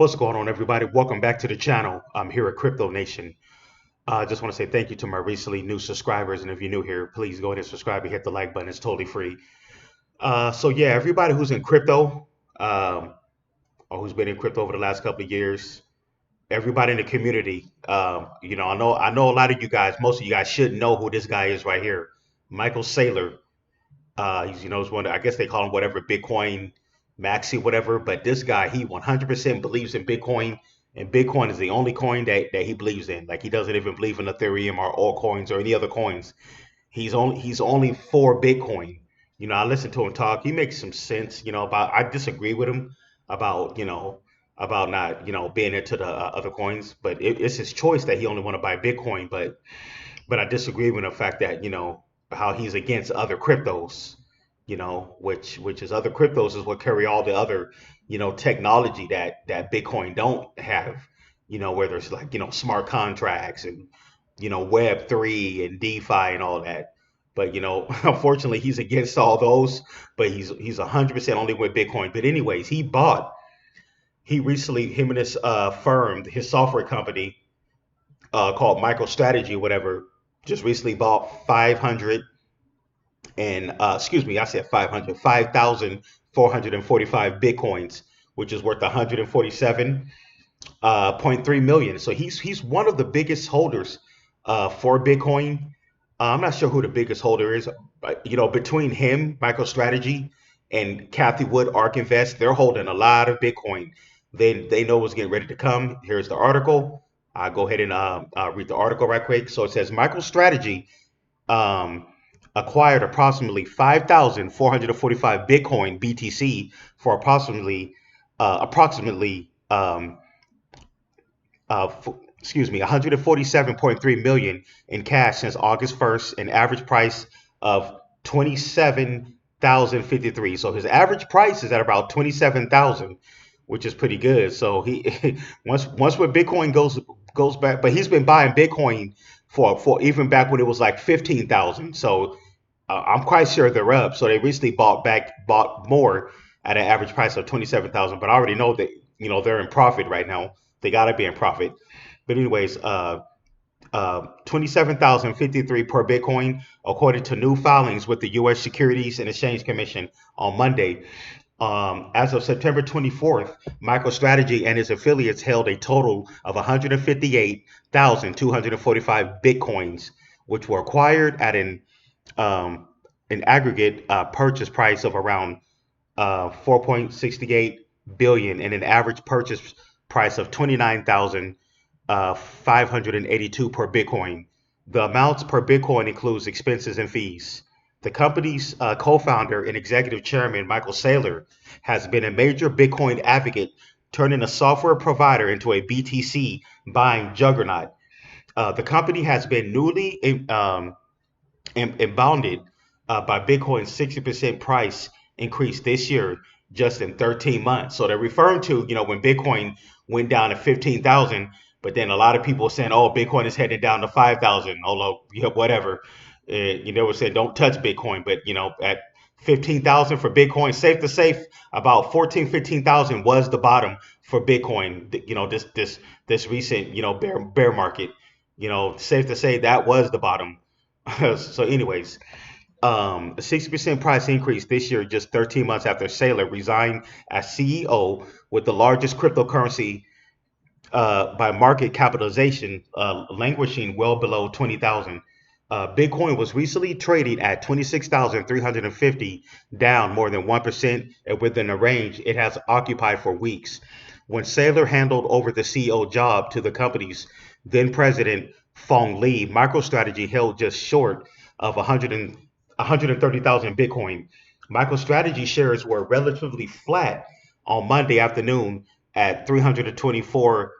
What's going on, everybody? Welcome back to the channel. I'm here at Crypto Nation. I just want to say thank you to my recently new subscribers. And if you're new here, please go ahead and subscribe and hit the like button. It's totally free. Yeah, everybody who's in crypto um, or who's been in crypto over the last couple of years, everybody in the community, I know a lot of you guys, most of you guys should know who this guy is right here, Michael Saylor. He's one. I guess they call him whatever, Bitcoin Maxi, whatever. But this guy, he 100% believes in Bitcoin, and Bitcoin is the only coin that he believes in. Like he doesn't even believe in Ethereum or altcoins or any other coins. He's only for Bitcoin. I listen to him talk. He makes some sense. About I disagree with him about not being into the other coins, but it's his choice that he only want to buy Bitcoin. But I disagree with the fact that how he's against other cryptos, which is other cryptos is what carry all the other technology that Bitcoin don't have, whether it's like smart contracts and Web3 and DeFi and all that. But unfortunately, he's against all those. But he's 100% only with Bitcoin. But anyways, he recently him and his firm, his software company called MicroStrategy, whatever, just recently bought 500 and excuse me, I said 500, 5,445 Bitcoins, which is worth 147.3 million. So he's one of the biggest holders for Bitcoin. I'm not sure who the biggest holder is, but between him, MicroStrategy, and Kathy Wood, Ark Invest, they're holding a lot of Bitcoin. They know what's getting ready to come. Here's the article. I'll go ahead and read the article right quick. So it says MicroStrategy um, acquired approximately 5,445 Bitcoin BTC for approximately excuse me, 147.3 million in cash since August 1st, an average price of 27,053. So his average price is at about 27,000, which is pretty good. So he once when Bitcoin goes back, but he's been buying Bitcoin for even back when it was like 15,000. So I'm quite sure they're up. So they recently bought more at an average price of 27,000. But I already know that they're in profit right now. They gotta be in profit. But anyways, 27,053 per Bitcoin, according to new filings with the U.S. Securities and Exchange Commission on Monday. As of September 24th, MicroStrategy and its affiliates held a total of 158,245 Bitcoins, which were acquired at um, an aggregate purchase price of around 4.68 billion and an average purchase price of 29,582 per Bitcoin. The amounts per Bitcoin includes expenses and fees. The company's co-founder and executive chairman, Michael Saylor, has been a major Bitcoin advocate, turning a software provider into a BTC buying juggernaut. The company has been newly and bounded by Bitcoin's 60% price increase this year just in 13 months. So they're referring to, when Bitcoin went down to 15,000, but then a lot of people saying, oh, Bitcoin is heading down to 5,000, although, whatever. Were saying don't touch Bitcoin, but, at 15,000 for Bitcoin, safe to say about 14, 15,000 was the bottom for Bitcoin, this recent, bear market, safe to say that was the bottom. So, anyways, a 60% price increase this year, just 13 months after Saylor resigned as CEO, with the largest cryptocurrency by market capitalization languishing well below 20,000. Bitcoin was recently trading at 26,350, down more than 1% and within a range it has occupied for weeks. When Saylor handed over the CEO job to the company's then president, Fong Lee, MicroStrategy held just short of 130,000 Bitcoin. MicroStrategy shares were relatively flat on Monday afternoon at $324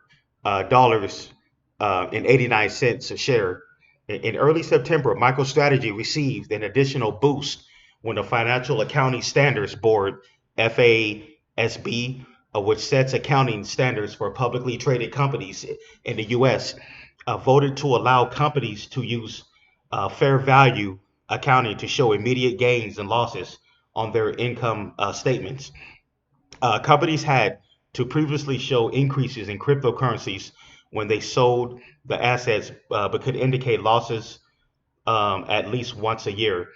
dollars and 89 cents a share. In early September, MicroStrategy received an additional boost when the Financial Accounting Standards Board (FASB), which sets accounting standards for publicly traded companies in the U.S., voted to allow companies to use fair value accounting to show immediate gains and losses on their income statements. Companies had to previously show increases in cryptocurrencies when they sold the assets, but could indicate losses at least once a year.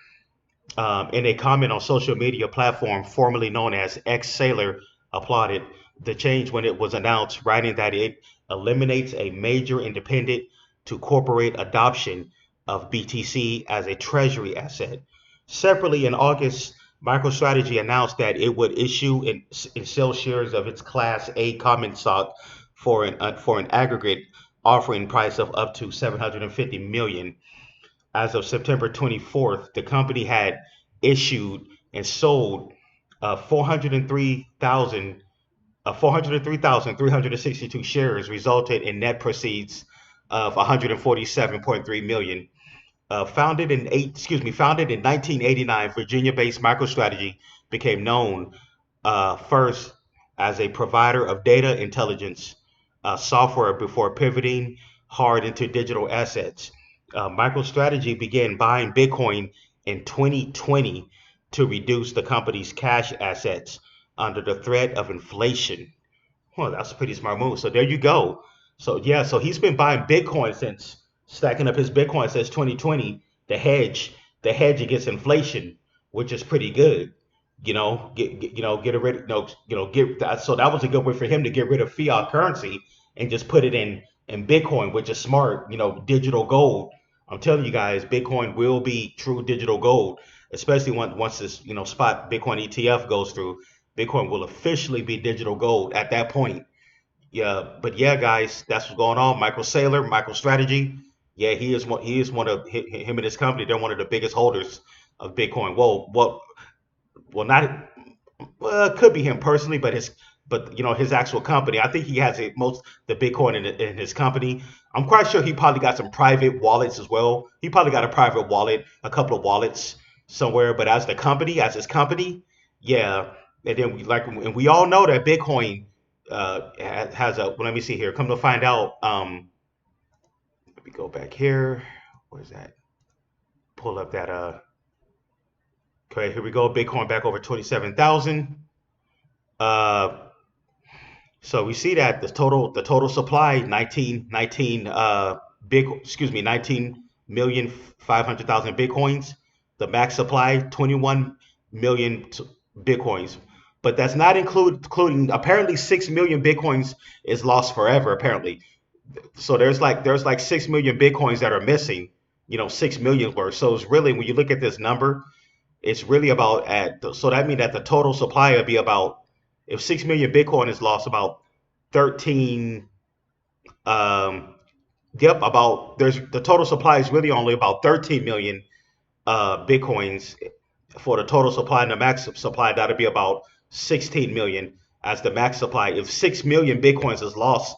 In a comment on social media platform formerly known as X Sailor applauded the change when it was announced, writing that it eliminates a major impediment to corporate adoption of BTC as a treasury asset. Separately, in August, MicroStrategy announced that it would issue and sell shares of its Class A common stock for an aggregate offering price of up to 750 million. As of September 24th, the company had issued and sold 403,000 403,362 shares, resulted in net proceeds of 147.3 million. Founded in 1989, Virginia-based MicroStrategy became known first as a provider of data intelligence software before pivoting hard into digital assets. MicroStrategy began buying Bitcoin in 2020 to reduce the company's cash assets under the threat of inflation. Well, that's a pretty smart move. So there you go. So yeah, so he's been buying Bitcoin since stacking up his Bitcoin since 2020. The hedge, the hedge against inflation, which is pretty good. Get rid, get that. So that was a good way for him to get rid of fiat currency and just put it in Bitcoin, which is smart. Digital gold. I'm telling you guys, Bitcoin will be true digital gold, especially once this spot Bitcoin ETF goes through. Bitcoin will officially be digital gold at that point. Yeah, but yeah, guys, that's what's going on. Michael Saylor, MicroStrategy. Yeah, he is one. He is one of him and his company. They're one of the biggest holders of Bitcoin. Well, not well, it could be him personally, but his actual company. I think he has the Bitcoin in his company. I'm quite sure he probably got some private wallets as well. He probably got a private wallet, a couple of wallets somewhere. But as his company, yeah. And then we all know that Bitcoin has a. Well, let me see here. Come to find out, let me go back here. Where's that? Pull up that. Okay, here we go. Bitcoin back over 27,000. Uh, So we see that the total supply 19,500,000 bitcoins. The max supply 21 million bitcoins. But that's not including apparently 6 million bitcoins is lost forever apparently. So there's like 6 million bitcoins that are missing, 6 million worth. So it's really when you look at this number, it's really about so that means that the total supply would be about if 6 million Bitcoin is lost, about 13 um yep about there's the total supply is really only about 13 million Bitcoins for the total supply, and the max supply that'll be about 16 million as the max supply. If 6 million Bitcoins is lost,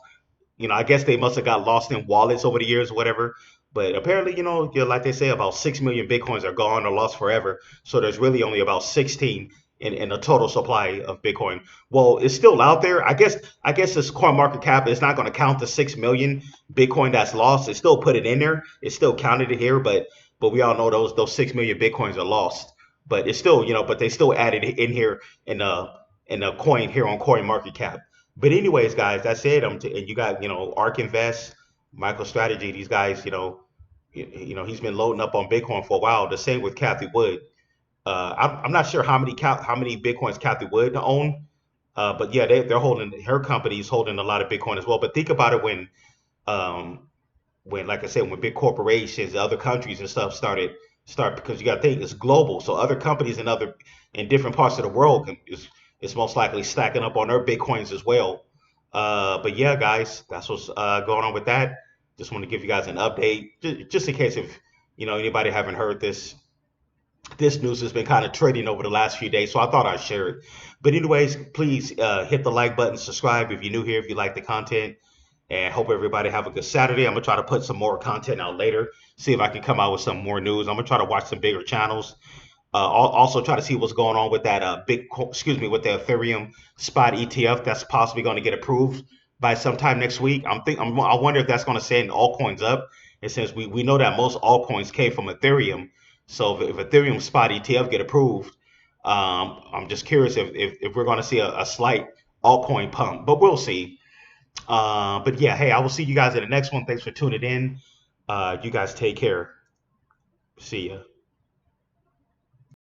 I guess they must have got lost in wallets over the years or whatever. But apparently, like they say, about 6 million Bitcoins are gone or lost forever. So there's really only about 16 in the total supply of Bitcoin. Well, it's still out there. I guess this coin market cap is not going to count the 6 million Bitcoin that's lost. It still put it in there. It still counted it here, but we all know those 6 million Bitcoins are lost. But it's still, but they still added it in here in a coin here on coin market cap. But anyways, guys, that's it. And you got Ark Invest, MicroStrategy. These guys, he's been loading up on Bitcoin for a while. The same with Kathy Wood. I'm not sure how many Bitcoins Kathy Wood own, but yeah, they're holding her company's holding a lot of Bitcoin as well. But think about it um, like I said, when big corporations, other countries and stuff start because you got to think it's global. So other companies in different parts of the world is most likely stacking up on their bitcoins as well. But yeah, guys, that's what's going on with that. Just want to give you guys an update, just in case if anybody haven't heard this news has been kind of trending over the last few days, so I thought I'd share it. But anyways, please hit the like button, subscribe if you're new here, if you like the content, and hope everybody have a good Saturday. I'm gonna try to put some more content out later, see if I can come out with some more news. I'm gonna try to watch some bigger channels. Also try to see what's going on with that with the Ethereum spot ETF that's possibly going to get approved by sometime next week. I wonder if that's going to send altcoins up. And since we know that most altcoins came from Ethereum, so if Ethereum spot ETF get approved, I'm just curious if we're going to see a slight altcoin pump, but we'll see. But yeah, hey, I will see you guys in the next one. Thanks for tuning in. You guys take care. See ya.